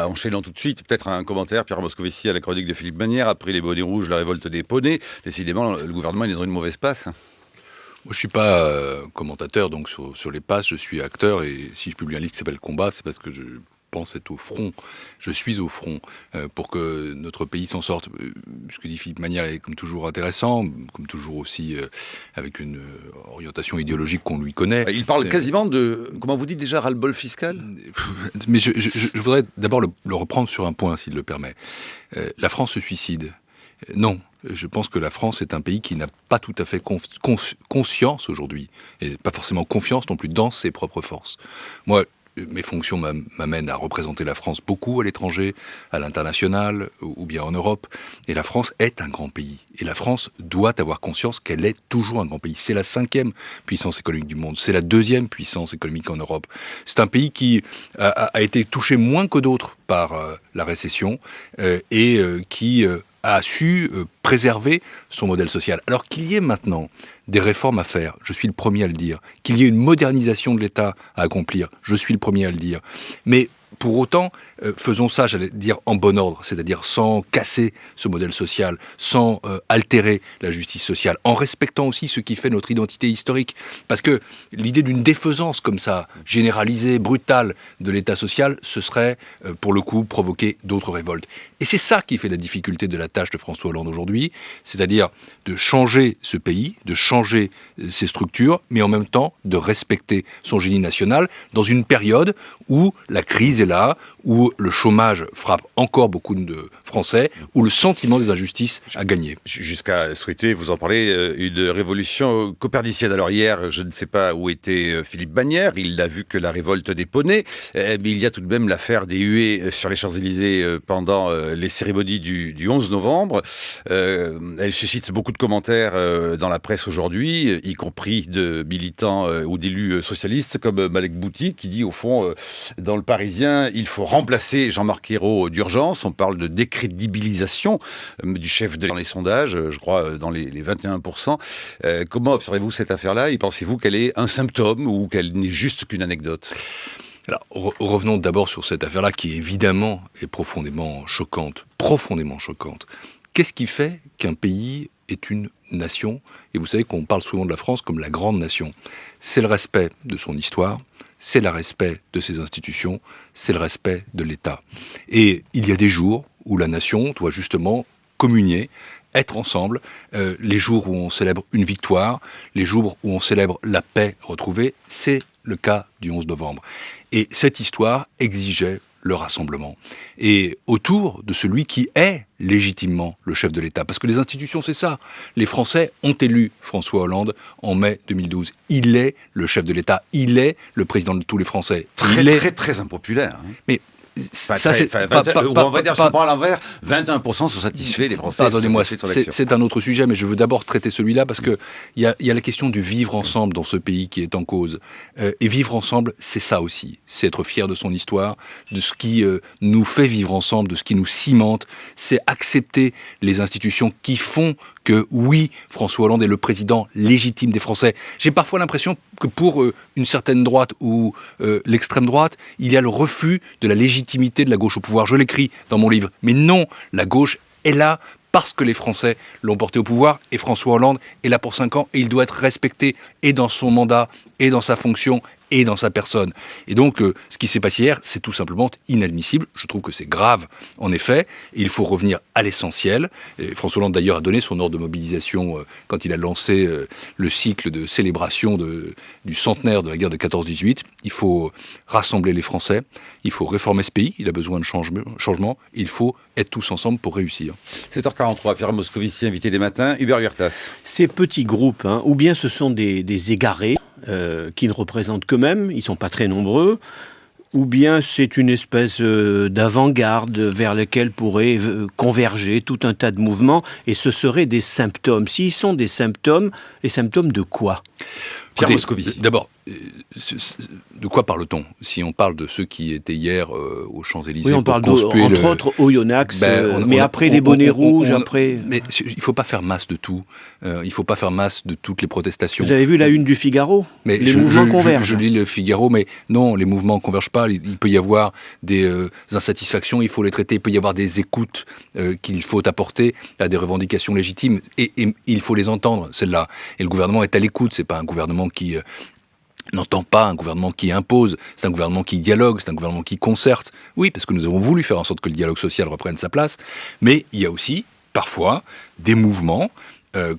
Enchaînons tout de suite, peut-être un commentaire, Pierre Moscovici, à la chronique de Philippe Bagnières. Après les bonnets rouges, la révolte des poneys, décidément, le gouvernement est dans une mauvaise passe. Moi, je ne suis pas commentateur donc sur les passes, je suis acteur, et si je publie un livre qui s'appelle Combat, c'est parce que je pense être au front, je suis au front pour que notre pays s'en sorte. Ce que dit Philippe Bagnières est comme toujours intéressant, comme toujours aussi avec une orientation idéologique qu'on lui connaît. Il parle quasiment de, comment vous dites déjà, ras-le-bol fiscal ? Mais je voudrais d'abord le reprendre sur un point, s'il le permet. La France se suicide. Non, je pense que la France est un pays qui n'a pas tout à fait conscience aujourd'hui, et pas forcément confiance non plus dans ses propres forces. Moi, mes fonctions m'amènent à représenter la France beaucoup à l'étranger, à l'international ou bien en Europe. Et la France est un grand pays. Et la France doit avoir conscience qu'elle est toujours un grand pays. C'est la 5e puissance économique du monde. C'est la 2e puissance économique en Europe. C'est un pays qui a été touché moins que d'autres par la récession et qui a su préserver son modèle social. Alors qu'il y ait maintenant des réformes à faire, je suis le premier à le dire. Qu'il y ait une modernisation de l'État à accomplir, je suis le premier à le dire. Mais pour autant, faisons ça, j'allais dire, en bon ordre, c'est-à-dire sans casser ce modèle social, sans altérer la justice sociale, en respectant aussi ce qui fait notre identité historique. Parce que l'idée d'une défaisance comme ça, généralisée, brutale de l'État social, ce serait, pour le coup, provoquer d'autres révoltes. Et c'est ça qui fait la difficulté de la tâche de François Hollande aujourd'hui, c'est-à-dire de changer ce pays, de changer ses structures, mais en même temps de respecter son génie national dans une période où la crise est là, où le chômage frappe encore beaucoup de Français, où le sentiment des injustices a gagné. Jusqu'à souhaiter, vous en parlez, une révolution copernicienne. Alors hier, je ne sais pas où était Philippe Bagnières, il n'a vu que la révolte des poneys, mais il y a tout de même l'affaire des huées sur les Champs-Élysées pendant les cérémonies du 11 novembre. Elle suscite beaucoup de commentaires dans la presse aujourd'hui, y compris de militants ou d'élus socialistes comme Malek Bouti, qui dit au fond, dans le Parisien, il faut remplacer Jean-Marc Ayrault d'urgence. On parle de décrédibilisation du chef dans les sondages, je crois dans les 21%. Comment observez-vous cette affaire-là et pensez-vous qu'elle est un symptôme ou qu'elle n'est juste qu'une anecdote ? Alors, revenons d'abord sur cette affaire-là qui évidemment est profondément choquante. Qu'est-ce qui fait qu'un pays est une nation ? Et vous savez qu'on parle souvent de la France comme la grande nation. C'est le respect de son histoire, c'est le respect de ses institutions, c'est le respect de l'État. Et il y a des jours où la nation doit justement communier, être ensemble, les jours où on célèbre une victoire, les jours où on célèbre la paix retrouvée, c'est le cas du 11 novembre. Et cette histoire exigeait le rassemblement. Et autour de celui qui est légitimement le chef de l'État. Parce que les institutions, c'est ça. Les Français ont élu François Hollande en mai 2012. Il est le chef de l'État. Il est le président de tous les Français. Très impopulaire. Hein. Mais on va dire, si on prend à l'envers, 21% sont satisfaits, les Français. Pardonnez-moi, c'est un autre sujet, mais je veux d'abord traiter celui-là parce que il y a la question du vivre ensemble dans ce pays qui est en cause. Et vivre ensemble, c'est ça aussi. C'est être fier de son histoire, de ce qui nous fait vivre ensemble, de ce qui nous cimente. C'est accepter les institutions qui font que, oui, François Hollande est le président légitime des Français. J'ai parfois l'impression que pour une certaine droite ou l'extrême droite, il y a le refus de la légitimité de la gauche au pouvoir. Je l'écris dans mon livre. Mais non, la gauche est là parce que les Français l'ont porté au pouvoir et François Hollande est là pour 5 ans et il doit être respecté et dans son mandat et dans sa fonction et dans sa personne. Et donc, ce qui s'est passé hier, c'est tout simplement inadmissible. Je trouve que c'est grave, en effet. Et il faut revenir à l'essentiel. Et François Hollande, d'ailleurs, a donné son ordre de mobilisation quand il a lancé le cycle de célébration du centenaire de la guerre de 14-18. Il faut rassembler les Français. Il faut réformer ce pays. Il a besoin de changement. Il faut être tous ensemble pour réussir. 7h43, Pierre Moscovici, invité des matins. Hubert Huertas. Ces petits groupes, ou bien ce sont des égarés, qui ne représentent qu'eux-mêmes, ils ne sont pas très nombreux, ou bien c'est une espèce d'avant-garde vers lequel pourrait converger tout un tas de mouvements, et ce seraient des symptômes. S'ils sont des symptômes, les symptômes de quoi ? Pierre Moscovici. D'abord, de quoi parle-t-on? Si on parle de ceux qui étaient hier aux Champs-Élysées, oui, on parle entre autres Oyonnax, mais après les bonnets rouges, après... Mais il ne faut pas faire masse de tout. Il ne faut pas faire masse de toutes les protestations. Vous avez vu la une du Figaro? Les mouvements convergent. Je lis le Figaro, mais non, les mouvements ne convergent pas. Il peut y avoir des insatisfactions, il faut les traiter. Il peut y avoir des écoutes qu'il faut apporter à des revendications légitimes. Et il faut les entendre, celles-là. Et le gouvernement est à l'écoute. Ce n'est pas un gouvernement qui... n'entend pas, un gouvernement qui impose, c'est un gouvernement qui dialogue, c'est un gouvernement qui concerte. Oui, parce que nous avons voulu faire en sorte que le dialogue social reprenne sa place, mais il y a aussi, parfois, des mouvements,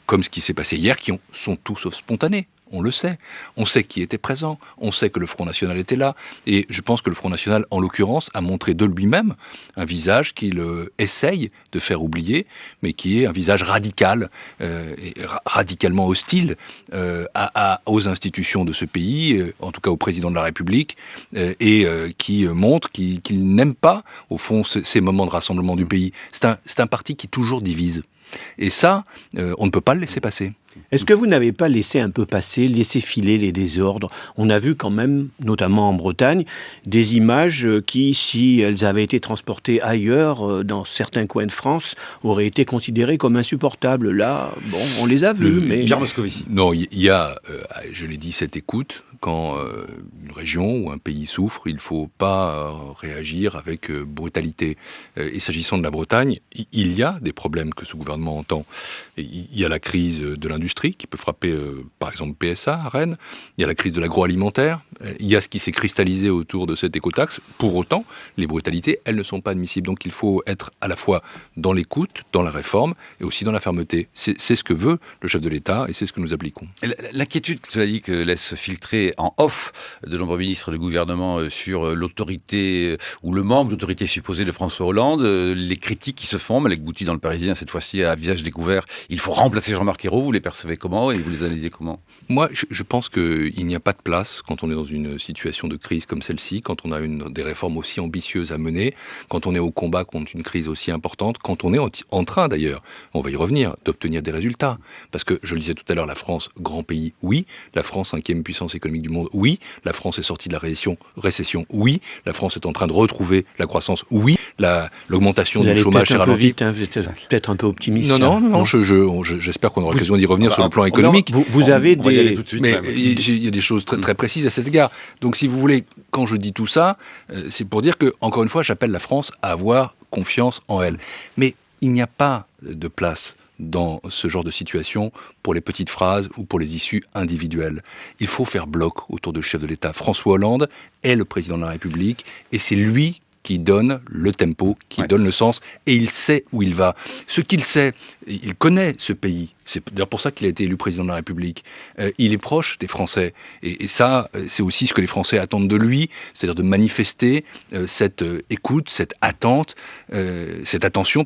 comme ce qui s'est passé hier, qui sont tout sauf spontanés. On le sait. On sait qui était présent. On sait que le Front National était là. Et je pense que le Front National, en l'occurrence, a montré de lui-même un visage qu'il essaye de faire oublier, mais qui est un visage radical, et radicalement hostile aux institutions de ce pays, en tout cas au président de la République, et qui montre qu'il n'aime pas, au fond, ces moments de rassemblement du pays. C'est un parti qui toujours divise. Et ça, on ne peut pas le laisser passer. Est-ce que vous n'avez pas laissé un peu passer, laissé filer les désordres? On a vu quand même, notamment en Bretagne, des images qui, si elles avaient été transportées ailleurs, dans certains coins de France, auraient été considérées comme insupportables. Là, bon, on les a vues, mais... Pierre Moscovici. Non, il y a, je l'ai dit, cette écoute. Quand une région ou un pays souffre, il ne faut pas réagir avec brutalité. Et s'agissant de la Bretagne, il y a des problèmes que ce gouvernement entend. Il y a la crise de l'industrie qui peut frapper, par exemple, PSA à Rennes. Il y a la crise de l'agroalimentaire. Il y a ce qui s'est cristallisé autour de cette écotaxe. Pour autant, les brutalités, elles ne sont pas admissibles. Donc il faut être à la fois dans l'écoute, dans la réforme et aussi dans la fermeté. C'est ce que veut le chef de l'État et c'est ce que nous appliquons. L'inquiétude, cela dit, que laisse filtrer en off de nombreux ministres du gouvernement sur l'autorité ou le manque d'autorité supposée de François Hollande, les critiques qui se font, Malek Bouti dans Le Parisien, cette fois-ci à visage découvert, il faut remplacer Jean-Marc Ayrault, vous les percevez comment et vous les analysez comment? Moi, je pense qu'il n'y a pas de place quand on est dans une situation de crise comme celle-ci, quand on a des réformes aussi ambitieuses à mener, quand on est au combat contre une crise aussi importante, quand on est en train d'ailleurs, on va y revenir, d'obtenir des résultats. Parce que, je le disais tout à l'heure, la France, grand pays, oui. La France, 5e puissance économique du monde, oui. La France est sortie de la récession, oui. La France est en train de retrouver la croissance, oui. L'augmentation du chômage est ralentie. Vite, hein, vous êtes peut-être un peu optimiste. Non, j'espère qu'on aura l'occasion d'y revenir sur le plan économique. Vous avez des... Mais il y a des choses très, très précises à cet égard. Donc, si vous voulez, quand je dis tout ça, c'est pour dire que, encore une fois, j'appelle la France à avoir confiance en elle. Mais il n'y a pas de place dans ce genre de situation pour les petites phrases ou pour les issues individuelles. Il faut faire bloc autour du chef de l'État. François Hollande est le président de la République et c'est lui qui donne le tempo, qui donne le sens, et il sait où il va. Ce qu'il sait, il connaît ce pays. C'est d'ailleurs pour ça qu'il a été élu président de la République. Il est proche des Français. Et ça, c'est aussi ce que les Français attendent de lui, c'est-à-dire de manifester cette écoute, cette attente, cette attention,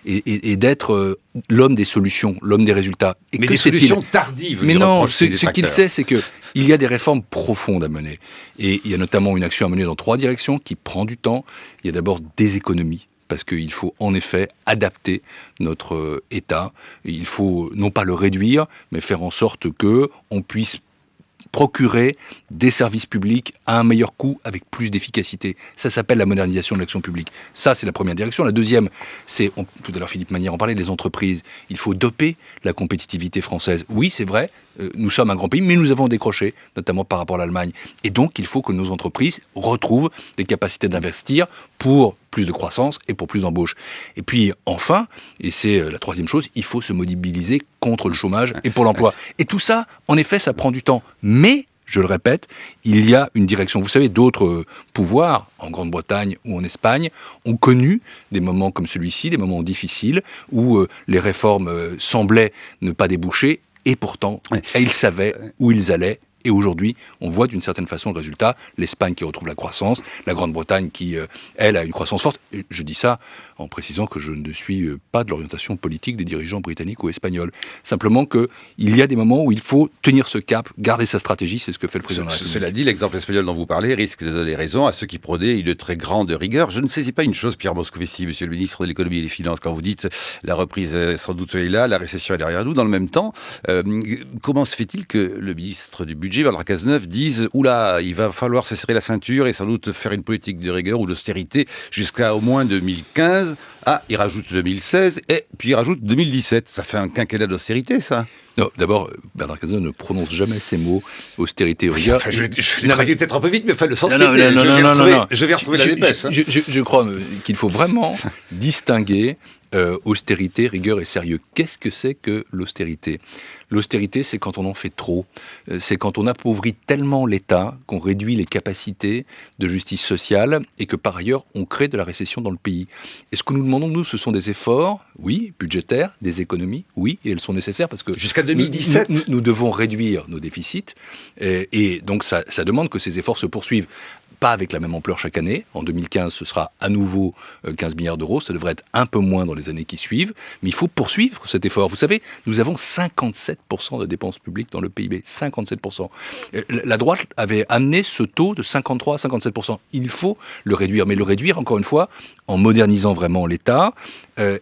et d'être l'homme des solutions, l'homme des résultats. Et mais des solutions tardives. Mais non, ce qu'il sait, c'est qu'il y a des réformes profondes à mener. Et il y a notamment une action à mener dans 3 directions qui prend du temps. Il y a d'abord des économies, parce qu'il faut en effet adapter notre État. Il faut non pas le réduire, mais faire en sorte qu'on puisse procurer des services publics à un meilleur coût avec plus d'efficacité. Ça s'appelle la modernisation de l'action publique. Ça, c'est la première direction. La deuxième, c'est, tout à l'heure Philippe Magnier en parlait, les entreprises. Il faut doper la compétitivité française. Oui, c'est vrai, nous sommes un grand pays, mais nous avons décroché, notamment par rapport à l'Allemagne. Et donc, il faut que nos entreprises retrouvent les capacités d'investir pour plus de croissance et pour plus d'embauche. Et puis, enfin, et c'est la troisième chose, il faut se mobiliser contre le chômage et pour l'emploi. Et tout ça, en effet, ça prend du temps. Mais, je le répète, il y a une direction. Vous savez, d'autres pouvoirs, en Grande-Bretagne ou en Espagne, ont connu des moments comme celui-ci, des moments difficiles, où les réformes semblaient ne pas déboucher, et pourtant, ils savaient où ils allaient. Et aujourd'hui, on voit d'une certaine façon le résultat. L'Espagne qui retrouve la croissance, la Grande-Bretagne qui, elle, a une croissance forte. Et je dis ça en précisant que je ne suis pas de l'orientation politique des dirigeants britanniques ou espagnols. Simplement qu'il y a des moments où il faut tenir ce cap, garder sa stratégie, c'est ce que fait le président de la République. Cela dit, l'exemple espagnol dont vous parlez risque de donner raison à ceux qui prônaient une très grande rigueur. Je ne saisis pas une chose, Pierre Moscovici, monsieur le ministre de l'économie et des finances, quand vous dites la reprise sans doute est là, la récession est derrière nous. Dans le même temps, comment se fait-il que le ministre du budget budget, Bernard Cazeneuve, disent « Oula, il va falloir se serrer la ceinture et sans doute faire une politique de rigueur ou d'austérité jusqu'à au moins 2015. » Ah, il rajoute 2016 et puis il rajoute 2017. Ça fait un quinquennat d'austérité, ça. Non, d'abord, Bernard Cazeneuve ne prononce jamais ces mots, austérité, rigueur. Enfin, je l'ai traduit peut-être un peu vite, mais enfin, le sens Non, c'était. non. Je vais retrouver la dépêche. Je crois qu'il faut vraiment distinguer austérité, rigueur et sérieux. Qu'est-ce que c'est que l'austérité ? L'austérité, c'est quand on en fait trop. C'est quand on appauvrit tellement l'État qu'on réduit les capacités de justice sociale et que par ailleurs, on crée de la récession dans le pays. Et ce que nous demandons, nous, ce sont des efforts, oui, budgétaires, des économies, oui, et elles sont nécessaires parce que... Jusqu'à 2017 nous devons réduire nos déficits. Et donc, ça demande que ces efforts se poursuivent. Pas avec la même ampleur chaque année. En 2015, ce sera à nouveau 15 milliards d'euros. Ça devrait être un peu moins dans les années qui suivent. Mais il faut poursuivre cet effort. Vous savez, nous avons 57% de dépenses publiques dans le PIB. 57%. La droite avait amené ce taux de 53 à 57%. Il faut le réduire. Mais le réduire, encore une fois, en modernisant vraiment l'État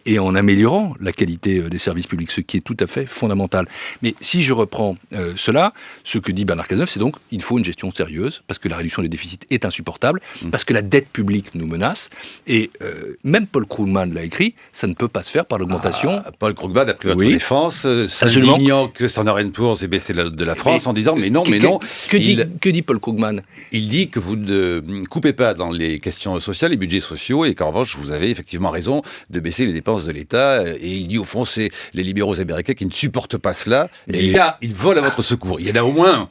et en améliorant la qualité des services publics, ce qui est tout à fait fondamental. Mais si je reprends cela, ce que dit Bernard Cazeneuve, c'est donc qu'il faut une gestion sérieuse, parce que la réduction des déficits est insupportable, parce que la dette publique nous menace, et même Paul Krugman l'a écrit, ça ne peut pas se faire par l'augmentation. Paul Krugman a pris votre défense, absolument, s'indignant que Standard & Poor's ait baissé la note de la France en disant mais non. Que dit Paul Krugman ? Il dit que vous ne coupez pas dans les questions sociales, les budgets sociaux, et qu'en revanche, vous avez effectivement raison de baisser les dépenses de l'État. Et il dit, au fond, c'est les libéraux américains qui ne supportent pas cela. Et là, ils volent à votre secours. Il y en a au moins un.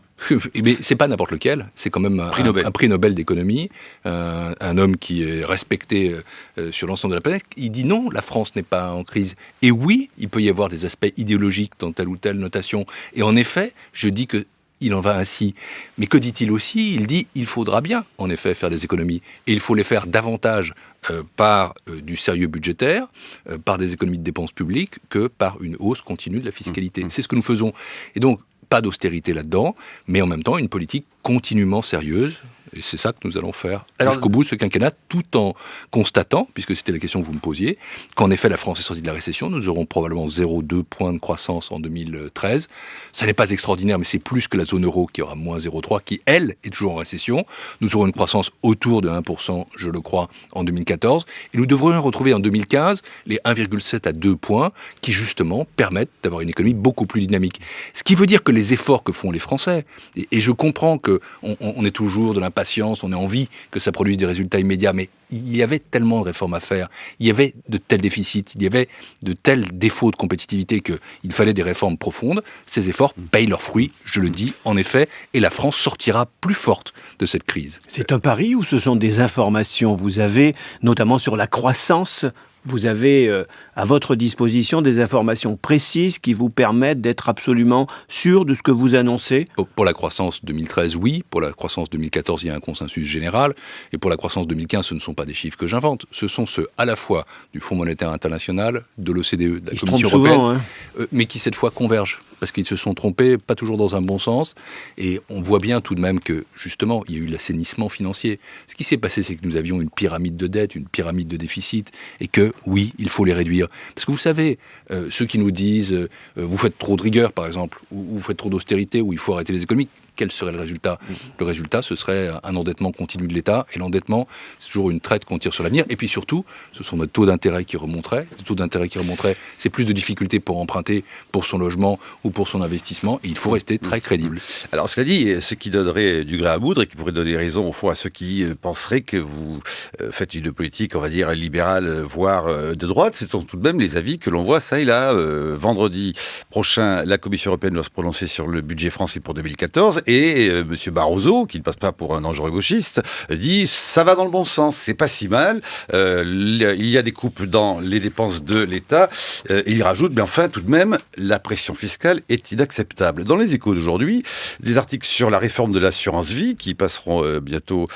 Mais c'est pas n'importe lequel, c'est quand même un prix Nobel d'économie, un homme qui est respecté sur l'ensemble de la planète. Il dit non, la France n'est pas en crise. Et oui, il peut y avoir des aspects idéologiques dans telle ou telle notation. Et en effet, je dis que il en va ainsi. Mais que dit-il aussi ? Il dit il faudra bien, en effet, faire des économies. Et il faut les faire davantage par du sérieux budgétaire, par des économies de dépenses publiques, que par une hausse continue de la fiscalité. C'est ce que nous faisons. Et donc, pas d'austérité là-dedans, mais en même temps, une politique continuellement sérieuse. Et c'est ça que nous allons faire jusqu'au bout de ce quinquennat, tout en constatant, puisque c'était la question que vous me posiez, qu'en effet la France est sortie de la récession. Nous aurons probablement 0,2 points de croissance en 2013. Ça n'est pas extraordinaire, mais c'est plus que la zone euro qui aura moins 0,3, qui, elle, est toujours en récession. Nous aurons une croissance autour de 1%, je le crois, en 2014. Et nous devrions retrouver en 2015 les 1,7 à 2 points qui, justement, permettent d'avoir une économie beaucoup plus dynamique. Ce qui veut dire que les efforts que font les Français, et je comprends qu'on est toujours de l'impatience, on a envie que ça produise des résultats immédiats, mais il y avait tellement de réformes à faire, il y avait de tels déficits, il y avait de tels défauts de compétitivité qu'il fallait des réformes profondes. Ces efforts payent leurs fruits, je le dis, en effet, et la France sortira plus forte de cette crise. C'est un pari ou ce sont des informations ? Vous avez, notamment sur la croissance, vous avez à votre disposition des informations précises qui vous permettent d'être absolument sûr de ce que vous annoncez ? Pour la croissance 2013, oui. Pour la croissance 2014, il y a un consensus général. Et pour la croissance 2015, ce ne sont pas des chiffres que j'invente. Ce sont ceux à la fois du Fonds monétaire international, de l'OCDE, de la Commission européenne, souvent, mais qui cette fois convergent. Parce qu'ils se sont trompés, pas toujours dans un bon sens. Et on voit bien tout de même que, justement, il y a eu l'assainissement financier. Ce qui s'est passé, c'est que nous avions une pyramide de dette, une pyramide de déficit, et que, oui, il faut les réduire. Parce que vous savez, ceux qui nous disent vous faites trop de rigueur, par exemple, ou vous faites trop d'austérité, ou il faut arrêter les économies, quel serait le résultat ? Le résultat, ce serait un endettement continu de l'État. Et l'endettement, c'est toujours une traite qu'on tire sur l'avenir. Et puis surtout, ce sont nos taux d'intérêt qui remonteraient. Ces taux d'intérêt qui remonteraient, c'est plus de difficultés pour emprunter pour son logement ou pour son investissement. Et il faut rester très crédible. Alors, cela dit, ce qui donnerait du gré à moudre et qui pourrait donner raison, au fond, à ceux qui penseraient que vous faites une politique, on va dire, libérale, voire de droite, ce sont tout de même les avis que l'on voit ça et là. Vendredi prochain, la Commission européenne doit se prononcer sur le budget français pour 2014. Et M. Barroso, qui ne passe pas pour un dangereux gauchiste, dit ça va dans le bon sens, c'est pas si mal. Il y a des coupes dans les dépenses de l'État. Il rajoute, mais enfin, tout de même, la pression fiscale est inacceptable. Dans les Échos d'aujourd'hui, des articles sur la réforme de l'assurance vie, qui passeront bientôt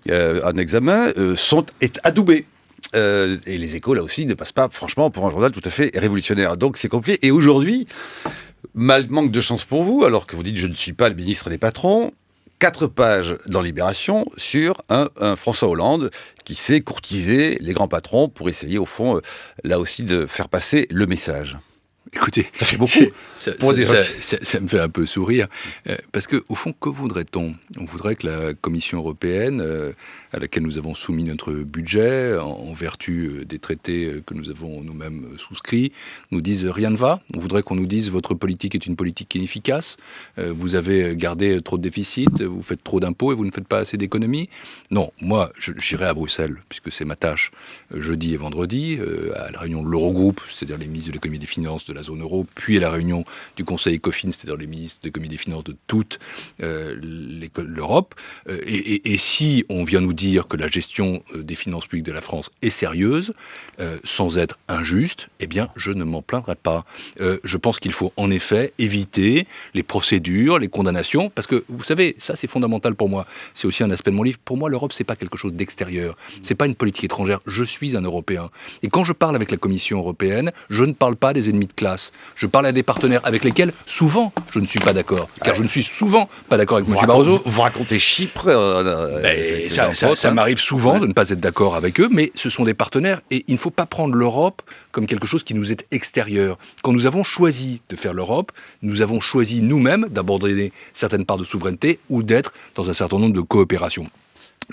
en examen, sont adoubés. Et les Échos, là aussi, ne passent pas, franchement, pour un journal tout à fait révolutionnaire. Donc c'est compliqué. Et aujourd'hui, manque de chance pour vous, alors que vous dites « je ne suis pas le ministre des patrons », 4 pages dans Libération sur un François Hollande qui sait courtiser les grands patrons pour essayer, au fond, là aussi, de faire passer le message. Écoutez, ça fait beaucoup. Ça me fait un peu sourire. Parce qu'au fond, que voudrait-on ? On voudrait que la Commission européenne, à laquelle nous avons soumis notre budget, en vertu des traités que nous avons nous-mêmes souscrits, nous dise rien ne va. On voudrait qu'on nous dise votre politique est une politique inefficace, vous avez gardé trop de déficit, vous faites trop d'impôts et vous ne faites pas assez d'économies. Non, moi, j'irai à Bruxelles, puisque c'est ma tâche, jeudi et vendredi, à la réunion de l'Eurogroupe, c'est-à-dire les ministres de l'économie et des finances de la zone euro, puis à la réunion du Conseil ECOFIN, c'est-à-dire les ministres de l'économie et des finances de toute l'Europe. Et si on vient nous dire que la gestion des finances publiques de la France est sérieuse, sans être injuste, eh bien, je ne m'en plaindrai pas. Je pense qu'il faut en effet éviter les procédures, les condamnations, parce que, vous savez, ça c'est fondamental pour moi. C'est aussi un aspect de mon livre. Pour moi, l'Europe, c'est pas quelque chose d'extérieur. C'est pas une politique étrangère. Je suis un Européen. Et quand je parle avec la Commission européenne, je ne parle pas des ennemis de classe. Je parle à des partenaires avec lesquels, souvent, je ne suis pas d'accord. Car je ne suis souvent pas d'accord avec M. Barroso. Vous racontez Chypre ça m'arrive souvent de ne pas être d'accord avec eux, mais ce sont des partenaires. Et il ne faut pas prendre l'Europe comme quelque chose qui nous est extérieur. Quand nous avons choisi de faire l'Europe, nous avons choisi nous-mêmes d'abandonner certaines parts de souveraineté ou d'être dans un certain nombre de coopérations.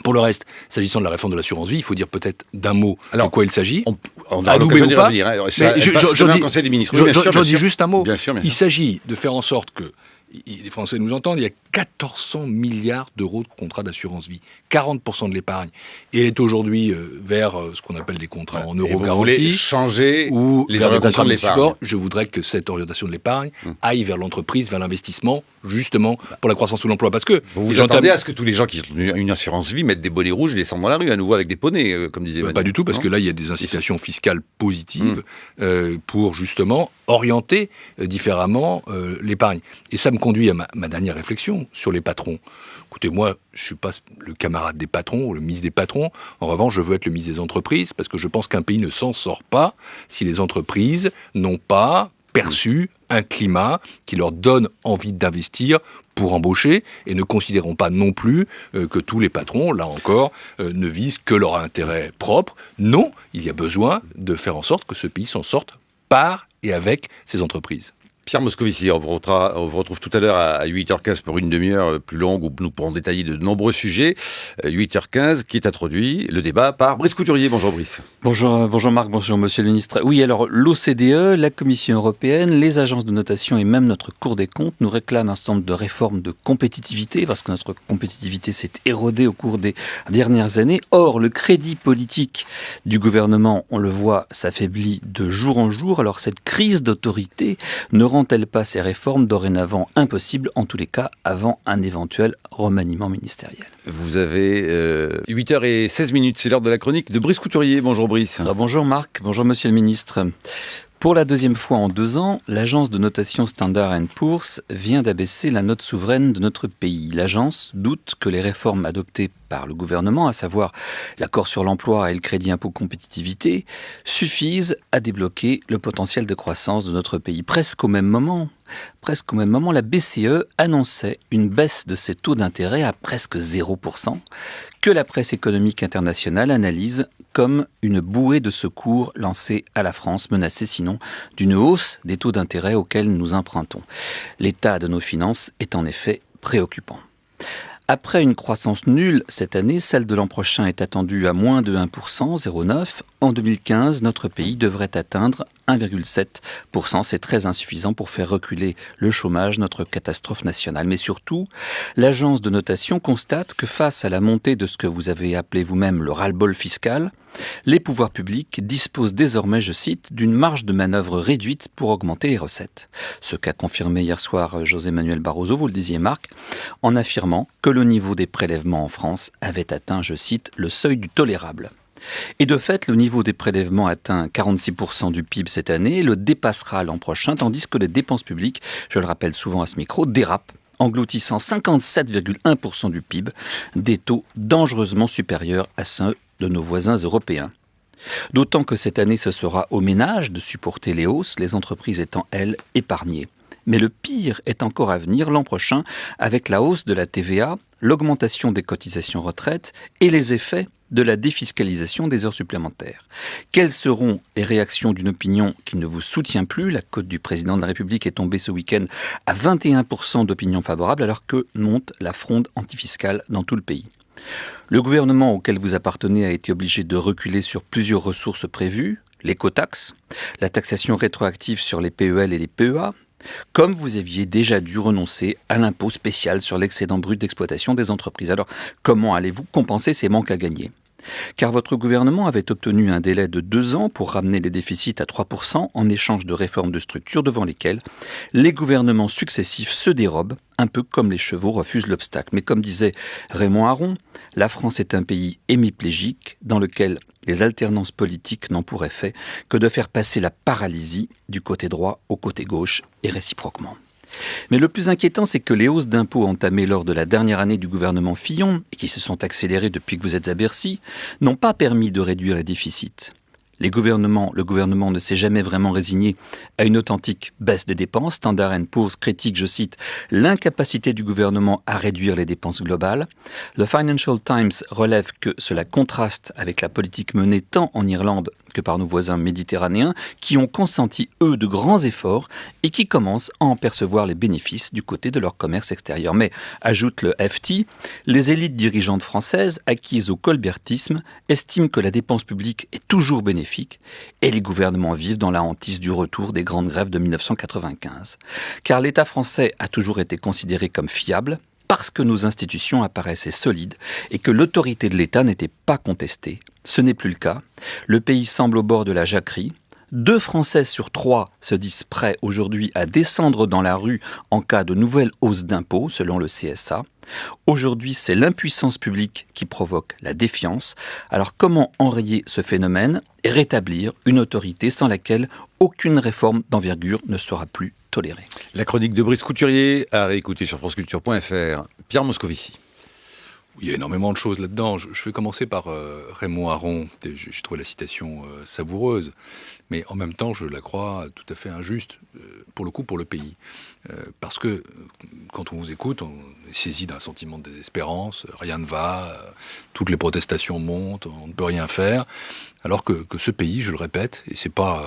Pour le reste, s'agissant de la réforme de l'assurance vie, il faut dire peut-être d'un mot de quoi il s'agit. On a l'occasion d'y revenir. J'en dis juste un mot. Bien sûr. Il s'agit de faire en sorte que les Français nous entendent, il y a 1400 milliards d'euros de contrats d'assurance vie, 40% de l'épargne. Et elle est aujourd'hui vers ce qu'on appelle des contrats en euros garantis. Vous voulez changer ou les orientations de l'épargne. Je voudrais que cette orientation de l'épargne aille vers l'entreprise, vers l'investissement, justement pour la croissance ou l'emploi. Parce que vous attendez à ce que tous les gens qui ont une assurance vie mettent des bonnets rouges et descendent dans la rue à nouveau avec des poneys, comme disait Emmanuel. Pas du tout, parce que là, il y a des incitations fiscales positives pour justement orienter différemment l'épargne. Et ça me conduit à ma dernière réflexion sur les patrons. Écoutez, moi, je ne suis pas le camarade des patrons ou le ministre des patrons. En revanche, je veux être le ministre des entreprises parce que je pense qu'un pays ne s'en sort pas si les entreprises n'ont pas perçu un climat qui leur donne envie d'investir pour embaucher et ne considérons pas non plus que tous les patrons, là encore, ne visent que leur intérêt propre. Non, il y a besoin de faire en sorte que ce pays s'en sorte par et avec ses entreprises. Pierre Moscovici, on vous retrouve tout à l'heure à 8h15 pour une demi-heure plus longue où nous pourrons détailler de nombreux sujets. 8h15 qui est introduit, le débat par Brice Couturier. Bonjour Brice. Bonjour Marc, bonjour Monsieur le Ministre. Oui, alors l'OCDE, la Commission européenne, les agences de notation et même notre Cour des comptes nous réclament un certain nombre de réformes de compétitivité parce que notre compétitivité s'est érodée au cours des dernières années. Or, le crédit politique du gouvernement, on le voit, s'affaiblit de jour en jour. Alors cette crise d'autorité ne rend-elle pas ces réformes dorénavant impossibles, en tous les cas, avant un éventuel remaniement ministériel? Vous avez 8h16, c'est l'heure de la chronique de Brice Couturier. Bonjour Brice. Bonjour Marc, bonjour Monsieur le Ministre. Pour la deuxième fois en 2 ans, l'agence de notation Standard & Poor's vient d'abaisser la note souveraine de notre pays. L'agence doute que les réformes adoptées par le gouvernement, à savoir l'accord sur l'emploi et le crédit impôt compétitivité, suffisent à débloquer le potentiel de croissance de notre pays. Presque au même moment, la BCE annonçait une baisse de ses taux d'intérêt à presque 0%, que la presse économique internationale analyse comme une bouée de secours lancée à la France, menacée sinon d'une hausse des taux d'intérêt auxquels nous empruntons. L'état de nos finances est en effet préoccupant. Après une croissance nulle cette année, celle de l'an prochain est attendue à moins de 1%, 0,9%. En 2015, notre pays devrait atteindre 1,7%. C'est très insuffisant pour faire reculer le chômage, notre catastrophe nationale. Mais surtout, l'agence de notation constate que face à la montée de ce que vous avez appelé vous-même le ras-le-bol fiscal, les pouvoirs publics disposent désormais, je cite, d'une marge de manœuvre réduite pour augmenter les recettes. Ce qu'a confirmé hier soir José Manuel Barroso, vous le disiez Marc, en affirmant que le niveau des prélèvements en France avait atteint, je cite, le seuil du tolérable. Et de fait, le niveau des prélèvements atteint 46% du PIB cette année et le dépassera l'an prochain, tandis que les dépenses publiques, je le rappelle souvent à ce micro, dérapent, engloutissant 57,1% du PIB, des taux dangereusement supérieurs à ceux de nos voisins européens. D'autant que cette année, ce sera aux ménages de supporter les hausses, les entreprises étant, elles, épargnées. Mais le pire est encore à venir l'an prochain avec la hausse de la TVA, l'augmentation des cotisations retraite et les effets de la défiscalisation des heures supplémentaires. Quelles seront les réactions d'une opinion qui ne vous soutient plus ? La cote du président de la République est tombée ce week-end à 21% d'opinion favorable, alors que monte la fronde antifiscale dans tout le pays. Le gouvernement auquel vous appartenez a été obligé de reculer sur plusieurs ressources prévues, l'écotaxe, la taxation rétroactive sur les PEL et les PEA, comme vous aviez déjà dû renoncer à l'impôt spécial sur l'excédent brut d'exploitation des entreprises. Alors, comment allez-vous compenser ces manques à gagner ? Car votre gouvernement avait obtenu un délai de 2 ans pour ramener les déficits à 3% en échange de réformes de structure devant lesquelles les gouvernements successifs se dérobent, un peu comme les chevaux refusent l'obstacle. Mais comme disait Raymond Aron, la France est un pays hémiplégique dans lequel les alternances politiques n'ont pour effet que de faire passer la paralysie du côté droit au côté gauche et réciproquement. Mais le plus inquiétant, c'est que les hausses d'impôts entamées lors de la dernière année du gouvernement Fillon, et qui se sont accélérées depuis que vous êtes à Bercy, n'ont pas permis de réduire les déficits. Le gouvernement ne s'est jamais vraiment résigné à une authentique baisse des dépenses. Standard & Poor's critique, je cite, l'incapacité du gouvernement à réduire les dépenses globales. Le Financial Times relève que cela contraste avec la politique menée tant en Irlande que par nos voisins méditerranéens, qui ont consenti, eux, de grands efforts et qui commencent à en percevoir les bénéfices du côté de leur commerce extérieur. Mais, ajoute le FT, les élites dirigeantes françaises, acquises au colbertisme, estiment que la dépense publique est toujours bénéfique et les gouvernements vivent dans la hantise du retour des grandes grèves de 1995. Car l'État français a toujours été considéré comme fiable, parce que nos institutions apparaissaient solides et que l'autorité de l'État n'était pas contestée. Ce n'est plus le cas. Le pays semble au bord de la jacquerie. 2 Français sur 3 se disent prêts aujourd'hui à descendre dans la rue en cas de nouvelle hausse d'impôts, selon le CSA. Aujourd'hui, c'est l'impuissance publique qui provoque la défiance. Alors comment enrayer ce phénomène et rétablir une autorité sans laquelle aucune réforme d'envergure ne sera plus tolérée ? La chronique de Brice Couturier à réécouter sur franceculture.fr. Pierre Moscovici. Il y a énormément de choses là-dedans. Je vais commencer par Raymond Aron. J'ai trouvé la citation savoureuse, mais en même temps, je la crois tout à fait injuste, pour le pays. Parce que quand on vous écoute, on est saisi d'un sentiment de désespérance, rien ne va, toutes les protestations montent, on ne peut rien faire. Alors que ce pays, je le répète, et c'est pas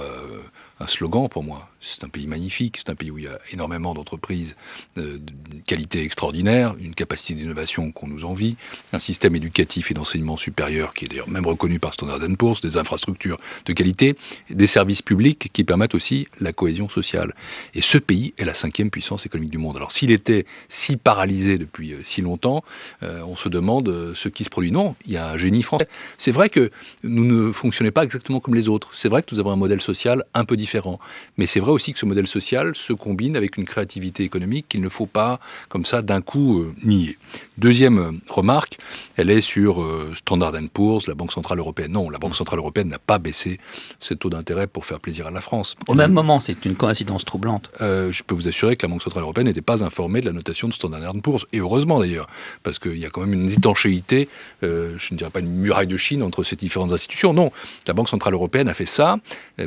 un slogan pour moi, c'est un pays magnifique, c'est un pays où il y a énormément d'entreprises d'une qualité extraordinaire, une capacité d'innovation qu'on nous envie, un système éducatif et d'enseignement supérieur qui est d'ailleurs même reconnu par Standard & Poor's, des infrastructures de qualité, des services publics qui permettent aussi la cohésion sociale. Et ce pays est la 5e puissance économique du monde. Alors s'il était si paralysé depuis si longtemps, on se demande ce qui se produit. Non, il y a un génie français. C'est vrai que nous ne fonctionnons pas exactement comme les autres. C'est vrai que nous avons un modèle social un peu différent. Mais c'est vrai aussi que ce modèle social se combine avec une créativité économique qu'il ne faut pas, comme ça, d'un coup, nier. Deuxième remarque, elle est sur Standard & Poor's, la Banque Centrale Européenne. Non, la Banque Centrale Européenne n'a pas baissé ses taux d'intérêt pour faire plaisir à la France. Au même moment, c'est une coïncidence troublante. Je peux vous assurer que la Banque Centrale Européenne n'était pas informée de la notation de Standard & Poor's. Et heureusement d'ailleurs, parce qu'il y a quand même une étanchéité, je ne dirais pas une muraille de Chine entre ces différentes institutions. Non, la Banque Centrale Européenne a fait ça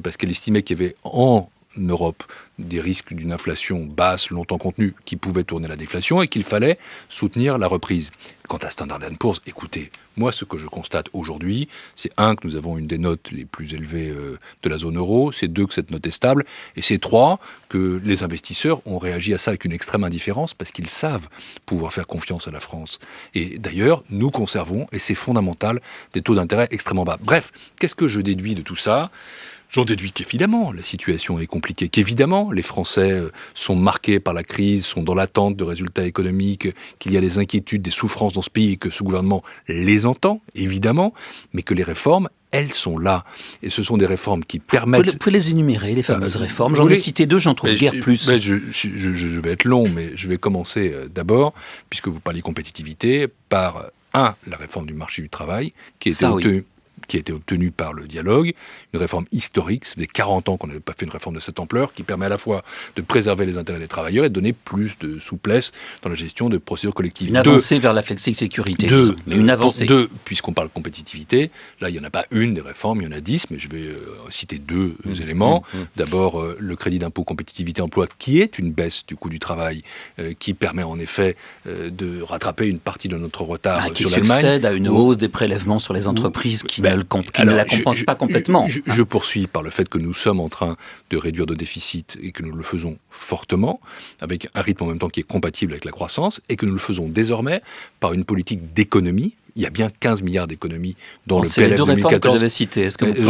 parce qu'elle estimait qu'il y avait en Europe des risques d'une inflation basse, longtemps contenue, qui pouvaient tourner la déflation et qu'il fallait soutenir la reprise. Quant à Standard & Poor's, écoutez, moi ce que je constate aujourd'hui, c'est 1, que nous avons une des notes les plus élevées de la zone euro, c'est 2, que cette note est stable, et c'est 3, que les investisseurs ont réagi à ça avec une extrême indifférence parce qu'ils savent pouvoir faire confiance à la France. Et d'ailleurs, nous conservons, et c'est fondamental, des taux d'intérêt extrêmement bas. Bref, qu'est-ce que je déduis de tout ça ? J'en déduis qu'évidemment, la situation est compliquée, qu'évidemment, les Français sont marqués par la crise, sont dans l'attente de résultats économiques, qu'il y a des inquiétudes, des souffrances dans ce pays et que ce gouvernement les entend, évidemment, mais que les réformes, elles sont là. Et ce sont des réformes qui permettent... Vous pouvez les énumérer, les fameuses réformes. J'en ai cité 2, j'en trouve guère plus. Je vais être long, mais je vais commencer d'abord, puisque vous parlez compétitivité, par, 1, la réforme du marché du travail, qui qui a été obtenue par le dialogue, une réforme historique. Ça faisait 40 ans qu'on n'avait pas fait une réforme de cette ampleur, qui permet à la fois de préserver les intérêts des travailleurs et de donner plus de souplesse dans la gestion de procédures collectives. Une avancée vers la flexi-sécurité. Mais une avancée. Puisqu'on parle compétitivité, là, il n'y en a pas une des réformes, il y en a 10, mais je vais citer deux éléments. D'abord, le crédit d'impôt compétitivité emploi, qui est une baisse du coût du travail, qui permet en effet de rattraper une partie de notre retard qui sur l'Allemagne. succède à une hausse des prélèvements sur les entreprises qui ne la compensent pas complètement. Je poursuis par le fait que nous sommes en train de réduire nos déficits et que nous le faisons fortement, avec un rythme en même temps qui est compatible avec la croissance, et que nous le faisons désormais par une politique d'économie. Il y a bien 15 milliards d'économies dans le PLF 2014. C'est les deux réformes que vous avez citées. Est-ce que vous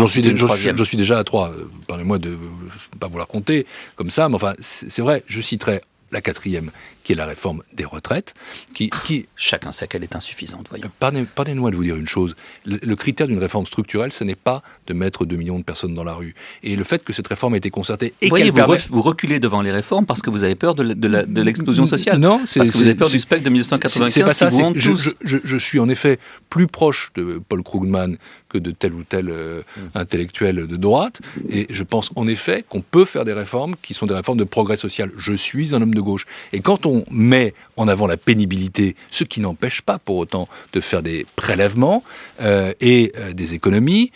j'en suis déjà à 3. Pardonnez-moi de ne pas vouloir compter comme ça, mais enfin, c'est vrai, je citerai la 4e, qui est la réforme des retraites, qui... Chacun sait qu'elle est insuffisante, voyons. Pardonnez-moi de vous dire une chose. Le critère d'une réforme structurelle, ce n'est pas de mettre 2 millions de personnes dans la rue. Et le fait que cette réforme ait été concertée et qu'elle permet... Vous reculez devant les réformes parce que vous avez peur de l'explosion sociale. Non, parce que vous avez peur du spectre de 1995. C'est pas ça. Tous. Je suis en effet plus proche de Paul Krugman que de tel ou tel intellectuel de droite. Et je pense en effet qu'on peut faire des réformes qui sont des réformes de progrès social. Je suis un homme de gauche. Et quand on met en avant la pénibilité, ce qui n'empêche pas pour autant de faire des prélèvements et des économies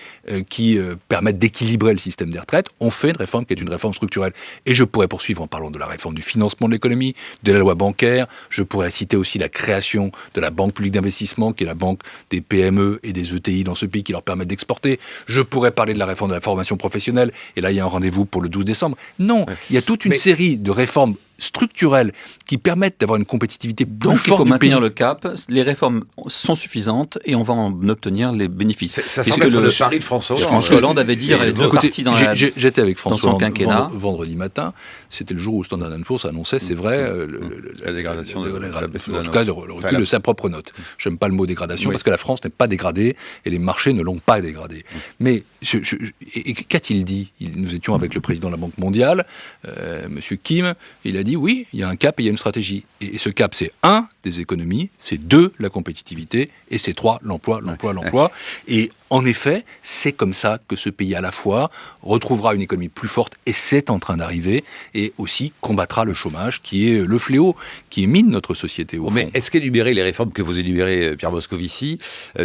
qui permettent d'équilibrer le système des retraites, on fait une réforme qui est une réforme structurelle. Et je pourrais poursuivre en parlant de la réforme du financement de l'économie, de la loi bancaire. Je pourrais citer aussi la création de la Banque publique d'investissement, qui est la banque des PME et des ETI dans ce pays, qui leur permettent d'exporter. Je pourrais parler de la réforme de la formation professionnelle. Et là, il y a un rendez-vous pour le 12 décembre. Non, il y a toute une série de réformes structurelles qui permettent d'avoir une compétitivité plus forte. Donc il faut maintenir le cap, les réformes sont suffisantes et on va en obtenir les bénéfices. Ça semble être le pari de François Hollande. François Hollande avait dit, il y aurait deux parties dans j'étais avec François Hollande vendredi matin, c'était le jour où Standard & Poor's annonçait, c'est vrai, la dégradation, en tout cas le recul de sa propre note. J'aime pas le mot dégradation parce que la France n'est pas dégradée et les marchés ne l'ont pas dégradée. Mais qu'a-t-il dit? Nous étions avec le président de la Banque mondiale, Monsieur Kim, il a dit oui, il y a un cap et il y a une stratégie. Et ce cap, c'est 1, des économies, c'est 2, la compétitivité, et c'est 3, l'emploi. Et en effet, c'est comme ça que ce pays, à la fois, retrouvera une économie plus forte, et c'est en train d'arriver, et aussi combattra le chômage, qui est le fléau, qui mine notre société au fond. Mais est-ce qu'énumérer les réformes que vous énumérez, Pierre Moscovici,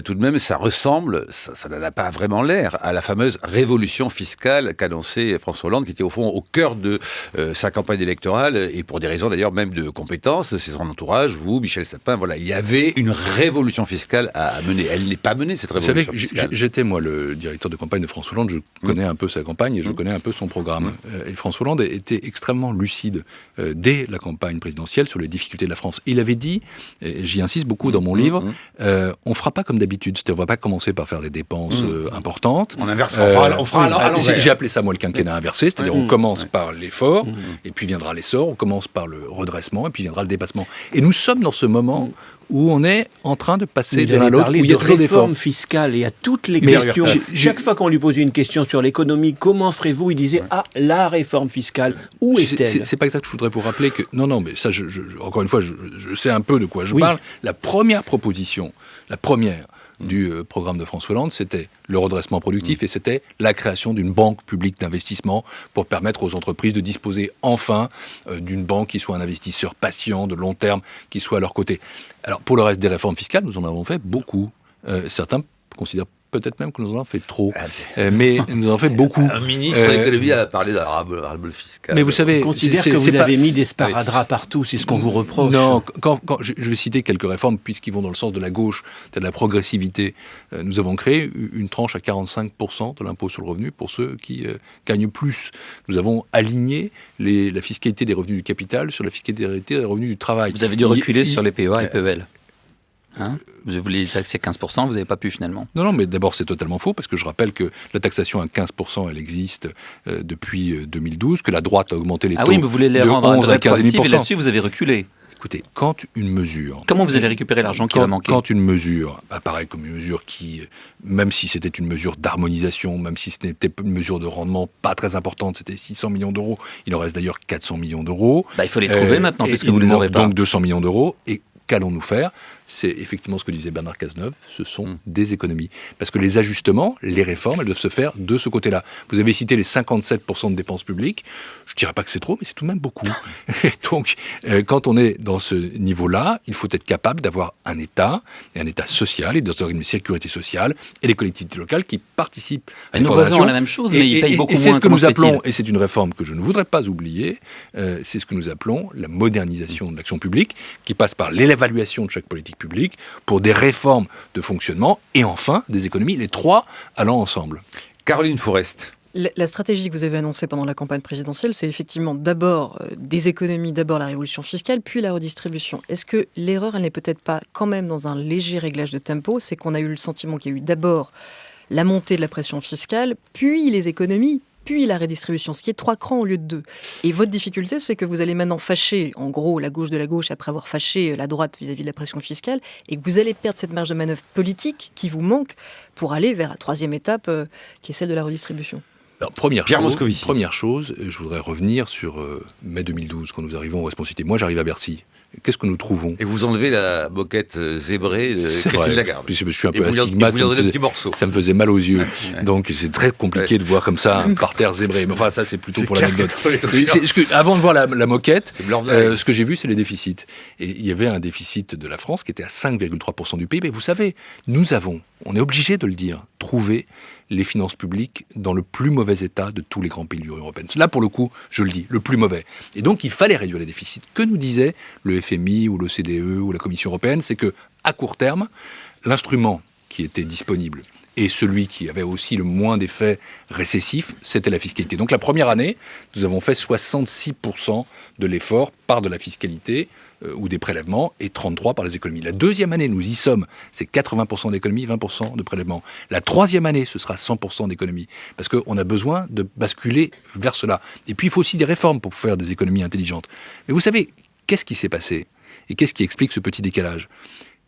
tout de même, ça ressemble, ça n'en a pas vraiment l'air, à la fameuse révolution fiscale qu'annonçait François Hollande, qui était au fond au cœur de sa campagne électorale, et pour des raisons d'ailleurs même de compétences, c'est son entourage, vous, Michel Sapin, voilà, il y avait une révolution fiscale à mener. Elle n'est pas menée, cette révolution fiscale. J'étais, moi, le directeur de campagne de François Hollande, je connais un peu sa campagne et je connais un peu son programme. Et François Hollande était extrêmement lucide dès la campagne présidentielle sur les difficultés de la France. Il avait dit, et j'y insiste beaucoup dans mon livre, on fera pas comme d'habitude, c'est-à-dire on va pas commencer par faire des dépenses importantes. On inversera, on fera à l'envers. J'ai appelé ça, moi, le quinquennat inversé, c'est-à-dire on commence par l'effort, et puis viendra l'essor, on commence par le redressement, et puis viendra le dépassement. Et nous sommes dans ce moment où on est en train de passer de l'un à l'autre, où il y a toujours des réformes fiscales et à toutes les questions. Chaque fois qu'on lui posait une question sur l'économie, comment ferez-vous, il disait la réforme fiscale, où est-elle? C'est pas ça que je voudrais vous rappeler que non, mais ça, encore une fois, je sais un peu de quoi je parle. La première proposition, du programme de François Hollande, c'était le redressement productif et c'était la création d'une banque publique d'investissement pour permettre aux entreprises de disposer enfin d'une banque qui soit un investisseur patient, de long terme, qui soit à leur côté. Alors, pour le reste des réformes fiscales, nous en avons fait beaucoup. Certains considèrent peut-être même que nous en avons fait trop, mais nous en avons fait beaucoup. Un ministre de l'économie a parlé d'un ras-le-bol fiscal. Mais vous savez, on considère que vous avez mis des sparadraps partout, c'est ce qu'on vous reproche. Non, quand je vais citer quelques réformes, puisqu'ils vont dans le sens de la gauche, de la progressivité. Nous avons créé une tranche à 45% de l'impôt sur le revenu pour ceux qui gagnent plus. Nous avons aligné la fiscalité des revenus du capital sur la fiscalité des revenus du travail. Vous avez dû reculer sur les PEA et PEL. Vous voulez taxer 15%, vous n'avez pas pu finalement. Non, mais d'abord c'est totalement faux, parce que je rappelle que la taxation à 15%, elle existe depuis 2012, que la droite a augmenté les taux mais vous voulez les rendre 11 à 15,5%. Et là-dessus, vous avez reculé. Écoutez, quand une mesure... Comment vous allez récupérer l'argent qui va manquer? Quand une mesure apparaît comme une mesure qui, même si c'était une mesure d'harmonisation, même si ce n'était pas une mesure de rendement pas très importante, c'était 600 millions d'euros, il en reste d'ailleurs 400 millions d'euros. Il faut les trouver maintenant, puisque vous les aurez pas. Donc 200 millions d'euros, et qu'allons-nous faire ? C'est effectivement ce que disait Bernard Cazeneuve, ce sont des économies. Parce que les ajustements, les réformes, elles doivent se faire de ce côté-là. Vous avez cité les 57% de dépenses publiques. Je ne dirais pas que c'est trop, mais c'est tout de même beaucoup. Et donc, quand on est dans ce niveau-là, il faut être capable d'avoir un État, et un État social, et des organismes de sécurité sociale, et les collectivités locales qui participent à Nos voisins ont la même chose, mais ils payent beaucoup moins. C'est ce que nous appelons, et c'est une réforme que je ne voudrais pas oublier, c'est ce que nous appelons la modernisation de l'action publique, qui passe par l'évaluation de chaque politique publique pour des réformes de fonctionnement et enfin des économies, les trois allant ensemble. Caroline Fourest. La stratégie que vous avez annoncée pendant la campagne présidentielle, c'est effectivement d'abord des économies, d'abord la révolution fiscale, puis la redistribution. Est-ce que l'erreur, elle n'est peut-être pas quand même dans un léger réglage de tempo ? C'est qu'on a eu le sentiment qu'il y a eu d'abord la montée de la pression fiscale, puis les économies, puis la redistribution, ce qui est 3 crans au lieu de 2. Et votre difficulté, c'est que vous allez maintenant fâcher, en gros, la gauche de la gauche, après avoir fâché la droite vis-à-vis de la pression fiscale, et que vous allez perdre cette marge de manœuvre politique qui vous manque pour aller vers la 3e étape, qui est celle de la redistribution. Alors, première chose, je voudrais revenir sur mai 2012, quand nous arrivons aux responsabilités. Moi, j'arrive à Bercy. Qu'est-ce que nous trouvons ? Et vous enlevez la moquette zébrée de Christine Lagarde. Je suis un peu astigmate, ça me faisait mal aux yeux. Donc c'est très compliqué de voir comme ça un parterre zébré. Mais enfin, ça c'est plutôt pour l'anecdote. Avant de voir la moquette, ce que j'ai vu, c'est les déficits. Et il y avait un déficit de la France qui était à 5,3% du PIB. Vous savez, on est obligé de le dire, trouvé les finances publiques dans le plus mauvais état de tous les grands pays de l'Union européenne. Là, pour le coup, je le dis, le plus mauvais. Et donc, il fallait réduire les déficits. Que nous disait le FMI ou l'OCDE ou la Commission européenne, c'est que à court terme, l'instrument qui était disponible et celui qui avait aussi le moins d'effets récessifs, c'était la fiscalité. Donc la première année, nous avons fait 66% de l'effort par de la fiscalité ou des prélèvements et 33% par les économies. La deuxième année, nous y sommes, c'est 80% d'économies, 20% de prélèvements. La troisième année, ce sera 100% d'économies, parce qu'on a besoin de basculer vers cela. Et puis il faut aussi des réformes pour faire des économies intelligentes. Mais vous savez, qu'est-ce qui s'est passé ? Et qu'est-ce qui explique ce petit décalage ?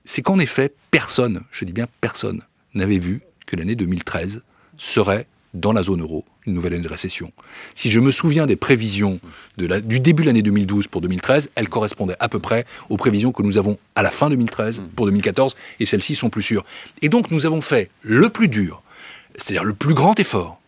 C'est qu'en effet, personne, je dis bien personne, n'avait vu que l'année 2013 serait, dans la zone euro, une nouvelle année de récession. Si je me souviens des prévisions du début de l'année 2012 pour 2013, elles correspondaient à peu près aux prévisions que nous avons à la fin 2013 pour 2014, et celles-ci sont plus sûres. Et donc nous avons fait le plus dur, c'est-à-dire le plus grand effort,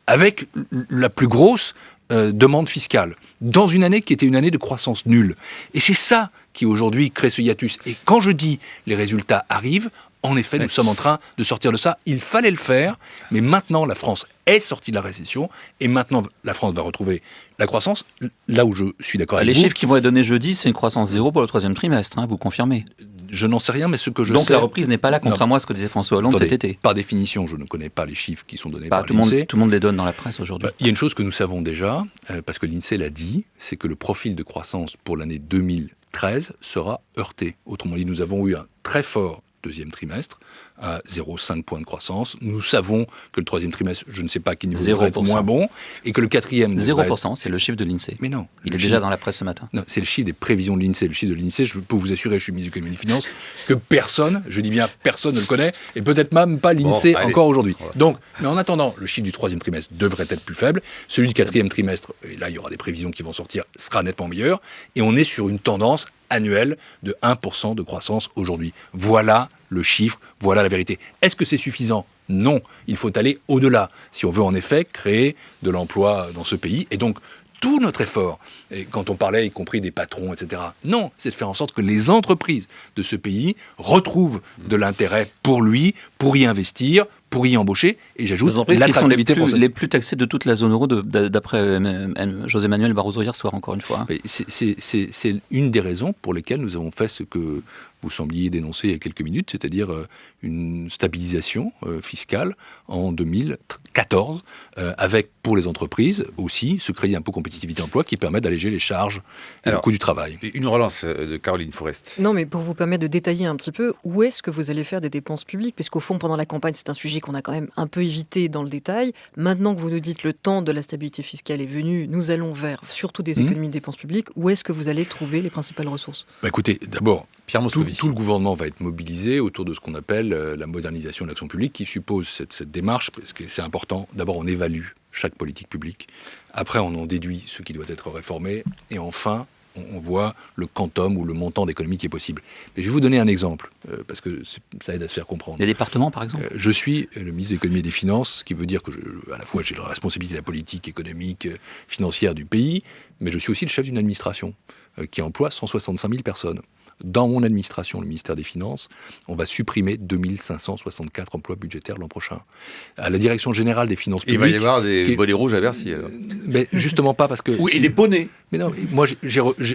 avec la plus grosse demande fiscale, dans une année qui était une année de croissance nulle. Et c'est ça qui aujourd'hui crée ce hiatus. Et quand je dis les résultats arrivent, en effet, nous sommes en train de sortir de ça. Il fallait le faire, mais maintenant la France est sortie de la récession, et maintenant la France va retrouver la croissance. Là où je suis d'accord avec vous... Les chiffres qui vont être donnés jeudi, c'est une croissance zéro pour le 3e trimestre, vous confirmez ? Je n'en sais rien, mais ce que je sais... Donc la reprise n'est pas là, contrairement à ce que disait François Hollande cet été. Par définition, je ne connais pas les chiffres qui sont donnés par l'INSEE. Tout le monde les donne dans la presse aujourd'hui. Il y a une chose que nous savons déjà, parce que l'INSEE l'a dit, c'est que le profil de croissance pour l'année 2013 sera heurté. Autrement dit, nous avons eu un très fort deuxième trimestre, à 0,5 points de croissance. Nous savons que le 3e trimestre, je ne sais pas à quel niveau devrait être moins bon, et que le 4e... 0%, c'est le chiffre de l'INSEE. Mais non. Il est déjà dans la presse ce matin. Non, c'est le chiffre des prévisions de l'INSEE. Le chiffre de l'INSEE, je peux vous assurer, je suis ministre de l'économie et des finances, que personne, je dis bien personne ne le connaît, et peut-être même pas l'INSEE encore aujourd'hui. Donc, mais en attendant, le chiffre du 3e trimestre devrait être plus faible. Celui du 4e trimestre, et là il y aura des prévisions qui vont sortir, sera nettement meilleur. Et on est sur une tendance annuelle de 1% de croissance aujourd'hui. Voilà le chiffre, voilà la vérité. Est-ce que c'est suffisant ? Non, il faut aller au-delà si on veut en effet créer de l'emploi dans ce pays. Et donc, tout notre effort, et quand on parlait y compris des patrons, etc., non, c'est de faire en sorte que les entreprises de ce pays retrouvent de l'intérêt pour lui, pour y investir, pour y embaucher, et j'ajoute l'attractivité française. Les plus taxés de toute la zone euro, d'après José Manuel Barroso hier soir, encore une fois. C'est une des raisons pour lesquelles nous avons fait ce que vous sembliez dénoncer il y a quelques minutes, c'est-à-dire une stabilisation fiscale en 2014, avec pour les entreprises aussi ce crédit impôt compétitivité emploi qui permet d'alléger les charges et le coût du travail. Une relance de Caroline Fourest. Non, mais pour vous permettre de détailler un petit peu, où est-ce que vous allez faire des dépenses publiques ? Puisqu'au fond, pendant la campagne, c'est un sujet qu'on a quand même un peu évité dans le détail. Maintenant que vous nous dites le temps de la stabilité fiscale est venu, nous allons vers surtout des économies de dépenses publiques. Où est-ce que vous allez trouver les principales ressources ? Écoutez, d'abord, tout le gouvernement va être mobilisé autour de ce qu'on appelle la modernisation de l'action publique, qui suppose cette démarche, parce que c'est important. D'abord, on évalue chaque politique publique. Après, on en déduit ce qui doit être réformé. Et enfin, on voit le quantum ou le montant d'économie qui est possible. Mais je vais vous donner un exemple, parce que ça aide à se faire comprendre. Les départements, par exemple. Je suis le ministre de l'économie et des finances, ce qui veut dire que à la fois j'ai la responsabilité de la politique économique, financière du pays, mais je suis aussi le chef d'une administration qui emploie 165 000 personnes. Dans mon administration, le ministère des Finances, on va supprimer 2564 emplois budgétaires l'an prochain. À la direction générale des finances publiques... Il va y avoir des bonnets rouges à Bercy, alors. Mais justement pas, parce que... Oui, et des poneys. Mais non, moi,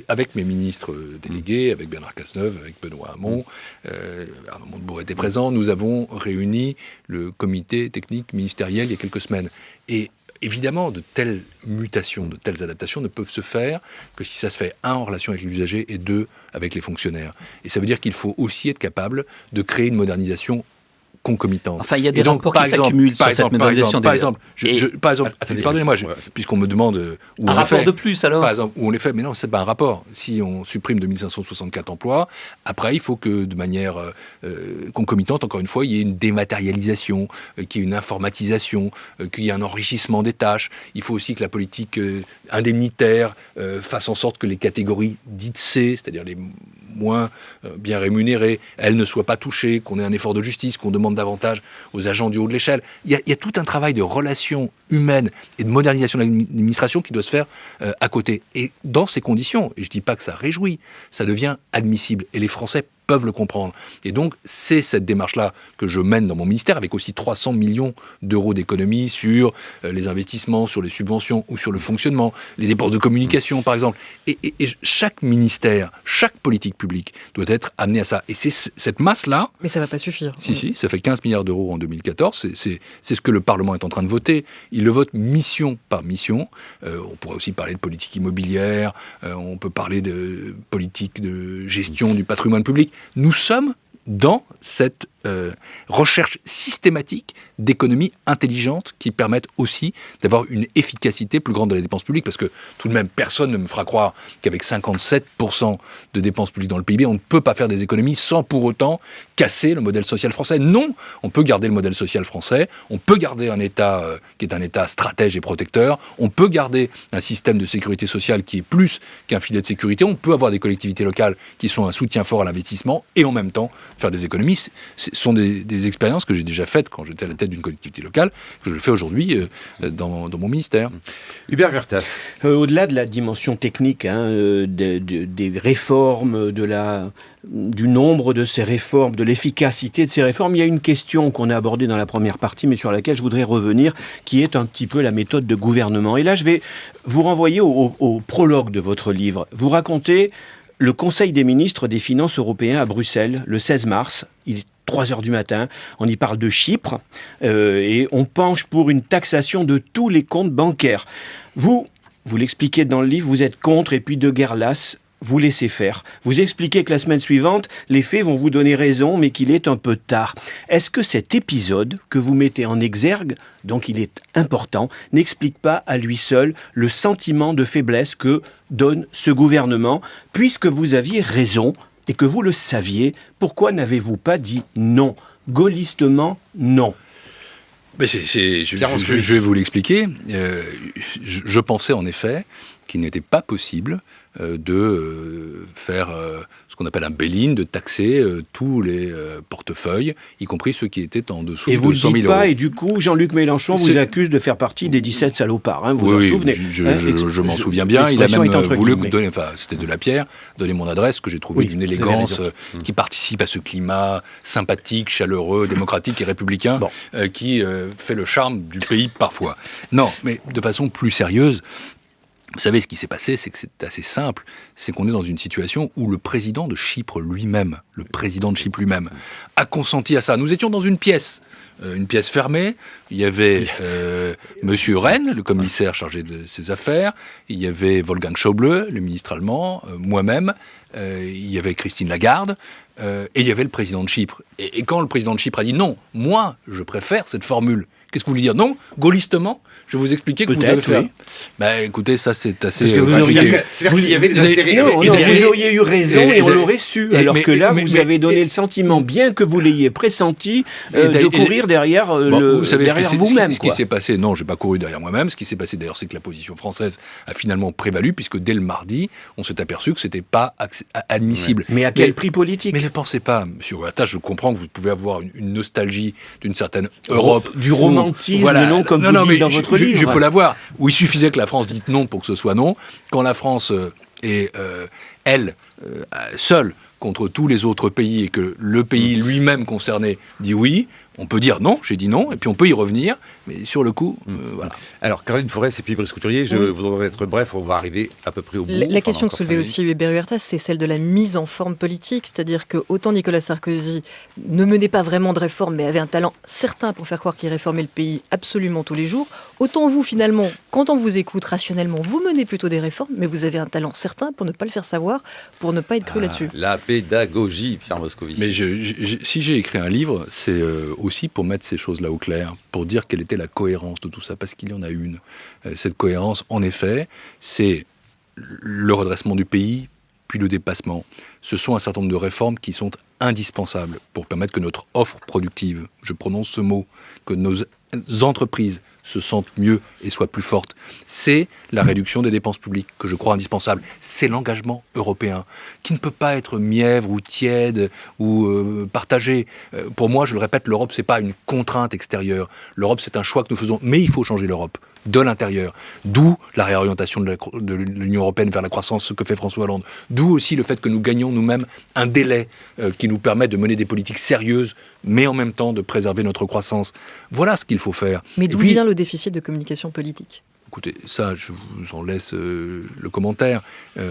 avec mes ministres délégués, avec Bernard Cazeneuve, avec Benoît Hamon, Arnaud Montebourg était présent, nous avons réuni le comité technique ministériel il y a quelques semaines. Et évidemment, de telles mutations, de telles adaptations ne peuvent se faire que si ça se fait, un, en relation avec les usagers, et deux, avec les fonctionnaires. Et ça veut dire qu'il faut aussi être capable de créer une modernisation concomitante. Enfin, il y a des rapports qui s'accumulent sur cette modernisation. Par exemple, pardonnez-moi, puisqu'on me demande où on les fait. Un rapport de plus, alors. Par exemple, où on les fait, mais non, c'est pas un rapport. Si on supprime 2564 emplois, après, il faut que de manière concomitante, encore une fois, il y ait une dématérialisation, qu'il y ait une informatisation, qu'il y ait un enrichissement des tâches. Il faut aussi que la politique indemnitaire fasse en sorte que les catégories dites C, c'est-à-dire les moins bien rémunérées, elles ne soient pas touchées, qu'on ait un effort de justice, qu'on demande davantage aux agents du haut de l'échelle. Il y a tout un travail de relations humaines et de modernisation de l'administration qui doit se faire à côté. Et dans ces conditions, et je ne dis pas que ça réjouit, ça devient admissible. Et les Français peuvent le comprendre. Et donc, c'est cette démarche-là que je mène dans mon ministère, avec aussi 300 millions d'euros d'économies sur les investissements, sur les subventions ou sur le fonctionnement, les dépenses de communication, par exemple. Et chaque ministère, chaque politique publique doit être amené à ça. Et c'est cette masse-là... Mais ça ne va pas suffire. Si, ça fait 15 milliards d'euros en 2014. C'est ce que le Parlement est en train de voter. Il le vote mission par mission. On pourrait aussi parler de politique immobilière, on peut parler de politique de gestion du patrimoine public. Nous sommes dans cette recherche systématique d'économies intelligentes qui permettent aussi d'avoir une efficacité plus grande de la dépense publique, parce que tout de même, personne ne me fera croire qu'avec 57% de dépenses publiques dans le PIB, on ne peut pas faire des économies sans pour autant casser le modèle social français. Non, on peut garder le modèle social français, on peut garder un État qui est un État stratège et protecteur, on peut garder un système de sécurité sociale qui est plus qu'un filet de sécurité, on peut avoir des collectivités locales qui sont un soutien fort à l'investissement et en même temps faire des économies. Ce sont des expériences que j'ai déjà faites quand j'étais à la tête d'une collectivité locale, que je fais aujourd'hui dans mon ministère. Hubert Vertas. Au-delà de la dimension technique, des réformes, du nombre de ces réformes, de l'efficacité de ces réformes, il y a une question qu'on a abordée dans la première partie, mais sur laquelle je voudrais revenir, qui est un petit peu la méthode de gouvernement. Et là, je vais vous renvoyer au prologue de votre livre. Vous racontez le Conseil des ministres des Finances européens à Bruxelles, le 16 mars, il est 3h du matin, on y parle de Chypre, et on penche pour une taxation de tous les comptes bancaires. Vous l'expliquez dans le livre, vous êtes contre, et puis de guerre lasse, vous laissez faire. Vous expliquez que la semaine suivante, les faits vont vous donner raison, mais qu'il est un peu tard. Est-ce que cet épisode que vous mettez en exergue, donc il est important, n'explique pas à lui seul le sentiment de faiblesse que donne ce gouvernement, puisque vous aviez raison et que vous le saviez, pourquoi n'avez-vous pas dit non? Gaullistement, non. Mais je vais vous l'expliquer. Je pensais en effet qu'il n'était pas possible de faire ce qu'on appelle un bail-in, de taxer tous les portefeuilles, y compris ceux qui étaient en dessous de 100 000 euros. Et vous ne dites pas, et du coup, Jean-Luc Mélenchon vous accuse de faire partie des 17 salopards, vous en souvenez? Je m'en souviens bien, il a même voulu donner, c'était de la pierre, donner mon adresse, que j'ai trouvé d'une élégance qui participe à ce climat sympathique, chaleureux, démocratique et républicain, qui fait le charme du pays parfois. Non, mais de façon plus sérieuse, vous savez, ce qui s'est passé, c'est que c'est assez simple. C'est qu'on est dans une situation où le président de Chypre lui-même, a consenti à ça. Nous étions dans une pièce fermée. Il y avait Monsieur Rehn, le commissaire chargé de ses affaires. Il y avait Wolfgang Schäuble, le ministre allemand, moi-même. Il y avait Christine Lagarde. Et il y avait le président de Chypre. Et quand le président de Chypre a dit non, moi, je préfère cette formule Qu'est-ce que vous voulez dire? Non, gaullistement, je vais vous expliquer que vous devez faire. Écoutez, ça c'est assez... Parce que vous c'est-à-dire qu'il y avait des intérêts... vous auriez eu raison et on l'aurait su. Alors que là, vous avez donné le sentiment, bien que vous l'ayez pressenti, de courir derrière vous-même. Ce qui s'est passé, non, je n'ai pas couru derrière moi-même. Ce qui s'est passé d'ailleurs, c'est que la position française a finalement prévalu, puisque dès le mardi, on s'est aperçu que ce n'était pas admissible. Mais à quel prix politique? Mais ne pensez pas, M. Ouattara, je comprends que vous pouvez avoir une nostalgie d'une certaine Europe. Du romantisme, non, comme vous dites dans votre livre. Je peux l'avoir. Où il suffisait que la France dise non pour que ce soit non. Quand la France est, elle, seule contre tous les autres pays et que le pays lui-même concerné dit oui, on peut dire non, j'ai dit non, et puis on peut y revenir, mais sur le coup, voilà. Alors, Caroline Forest et puis Brice Couturier, je voudrais être bref, on va arriver à peu près au bout. La question que soulevait aussi Hubert Huertas, c'est celle de la mise en forme politique, c'est-à-dire que autant Nicolas Sarkozy ne menait pas vraiment de réforme, mais avait un talent certain pour faire croire qu'il réformait le pays absolument tous les jours, autant vous, finalement, quand on vous écoute rationnellement, vous menez plutôt des réformes, mais vous avez un talent certain pour ne pas le faire savoir, pour ne pas être cru là-dessus. La pédagogie, Pierre Moscovici. Mais si j'ai écrit un livre, c'est aussi pour mettre ces choses-là au clair, pour dire quelle était la cohérence de tout ça, parce qu'il y en a une. Cette cohérence, en effet, c'est le redressement du pays, puis le dépassement. Ce sont un certain nombre de réformes qui sont indispensables pour permettre que notre offre productive, je prononce ce mot, que nos entreprises se sentent mieux et soient plus fortes. C'est la réduction des dépenses publiques que je crois indispensable. C'est l'engagement européen qui ne peut pas être mièvre ou tiède ou partagé. Pour moi, je le répète, l'Europe, c'est pas une contrainte extérieure. L'Europe, c'est un choix que nous faisons. Mais il faut changer l'Europe de l'intérieur. D'où la réorientation de l'Union européenne vers la croissance, ce que fait François Hollande. D'où aussi le fait que nous gagnons nous-mêmes un délai qui nous permet de mener des politiques sérieuses, mais en même temps de préserver notre croissance. Voilà ce qu'il faut faire. Mais d'où vient le déficit de communication politique? Écoutez, ça, je vous en laisse le commentaire.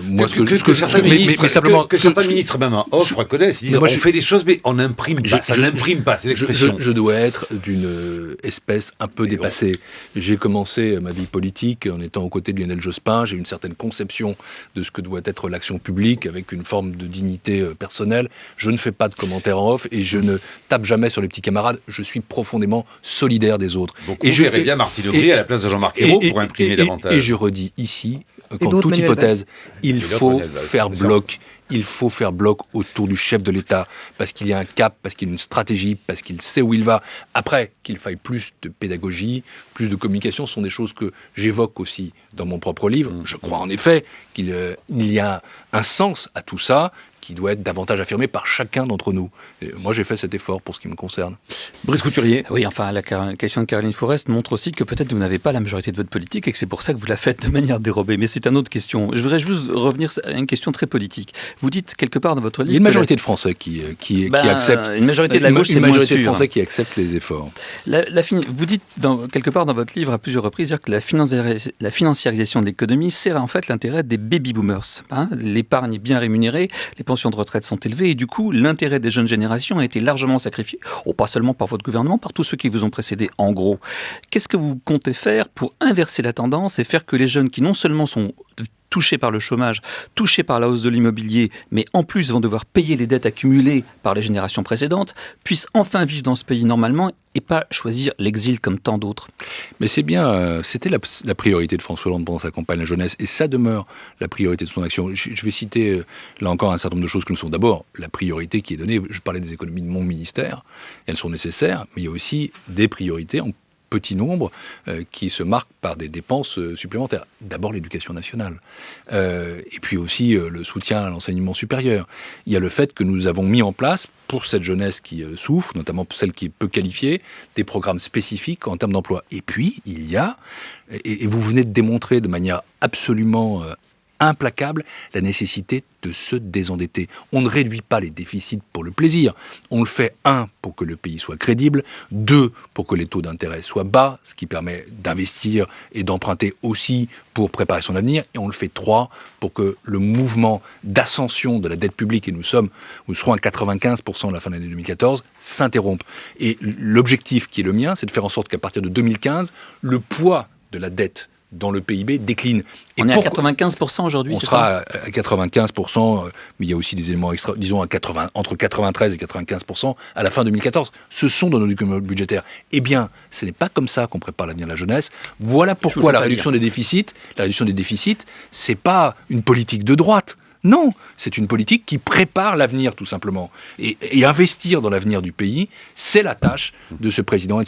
Moi, que certains ministres, même en off, reconnaissent. Ils disent, on fait des choses, mais on n'imprime pas. Ça n'imprime pas, c'est l'expression. Je dois être d'une espèce un peu dépassée. J'ai commencé ma vie politique en étant aux côtés de Lionel Jospin. J'ai une certaine conception de ce que doit être l'action publique, avec une forme de dignité personnelle. Je ne fais pas de commentaires en off et je ne tape jamais sur les petits camarades. Je suis profondément solidaire des autres. Donc, et je verrais bien Martine Aubry à la place de Jean-Marc Ayrault pour et je redis ici, qu'en toute hypothèse, il faut faire bloc. Il faut faire bloc autour du chef de l'État, parce qu'il y a un cap, parce qu'il y a une stratégie, parce qu'il sait où il va. Après, qu'il faille plus de pédagogie, plus de communication, sont des choses que j'évoque aussi dans mon propre livre. Je crois en effet qu'il y a un sens à tout ça, qui doit être davantage affirmé par chacun d'entre nous. Et moi, j'ai fait cet effort pour ce qui me concerne. Brice Couturier. Oui, enfin, la question de Caroline Forest montre aussi que peut-être vous n'avez pas la majorité de votre politique et que c'est pour ça que vous la faites de manière dérobée. Mais c'est une autre question. Je voudrais juste revenir à une question très politique. Vous dites quelque part dans votre livre... Il y a une majorité de Français qui acceptent... Une majorité de la gauche, une majorité de Français qui acceptent les efforts. Vous dites quelque part dans votre livre à plusieurs reprises dire que la financiarisation de l'économie sert en fait l'intérêt des baby-boomers. L'épargne est bien rémunérée, les pensions de retraite sont élevées et du coup, l'intérêt des jeunes générations a été largement sacrifié, pas seulement par votre gouvernement, par tous ceux qui vous ont précédé en gros. Qu'est-ce que vous comptez faire pour inverser la tendance et faire que les jeunes qui non seulement sont touchés par le chômage, touchés par la hausse de l'immobilier, mais en plus vont devoir payer les dettes accumulées par les générations précédentes, puissent enfin vivre dans ce pays normalement et pas choisir l'exil comme tant d'autres? Mais c'est bien, c'était la priorité de François Hollande pendant sa campagne La Jeunesse, et ça demeure la priorité de son action. Je vais citer là encore un certain nombre de choses qui nous sont d'abord la priorité qui est donnée. Je parlais des économies de mon ministère, elles sont nécessaires, mais il y a aussi des priorités en petit nombre qui se marquent par des dépenses supplémentaires. D'abord l'éducation nationale, et puis aussi le soutien à l'enseignement supérieur. Il y a le fait que nous avons mis en place, pour cette jeunesse qui souffre, notamment celle qui est peu qualifiée, des programmes spécifiques en termes d'emploi. Et puis, il y a, et vous venez de démontrer de manière absolument implacable, la nécessité de se désendetter. On ne réduit pas les déficits pour le plaisir. On le fait, 1, pour que le pays soit crédible, 2, pour que les taux d'intérêt soient bas, ce qui permet d'investir et d'emprunter aussi pour préparer son avenir, et on le fait, 3, pour que le mouvement d'ascension de la dette publique, et nous serons à 95% à la fin de l'année 2014, s'interrompe. Et l'objectif qui est le mien, c'est de faire en sorte qu'à partir de 2015, le poids de la dette dans le PIB décline. Et on est à 95% aujourd'hui, on c'est sera ça ? à 95%, mais il y a aussi des éléments extra, disons entre 93 et 95% à la fin 2014. Ce sont dans nos documents budgétaires. Eh bien, ce n'est pas comme ça qu'on prépare l'avenir de la jeunesse. Voilà pourquoi la réduction des déficits, c'est pas une politique de droite. Non, c'est une politique qui prépare l'avenir, tout simplement. Et investir dans l'avenir du pays, c'est la tâche de ce président et de ce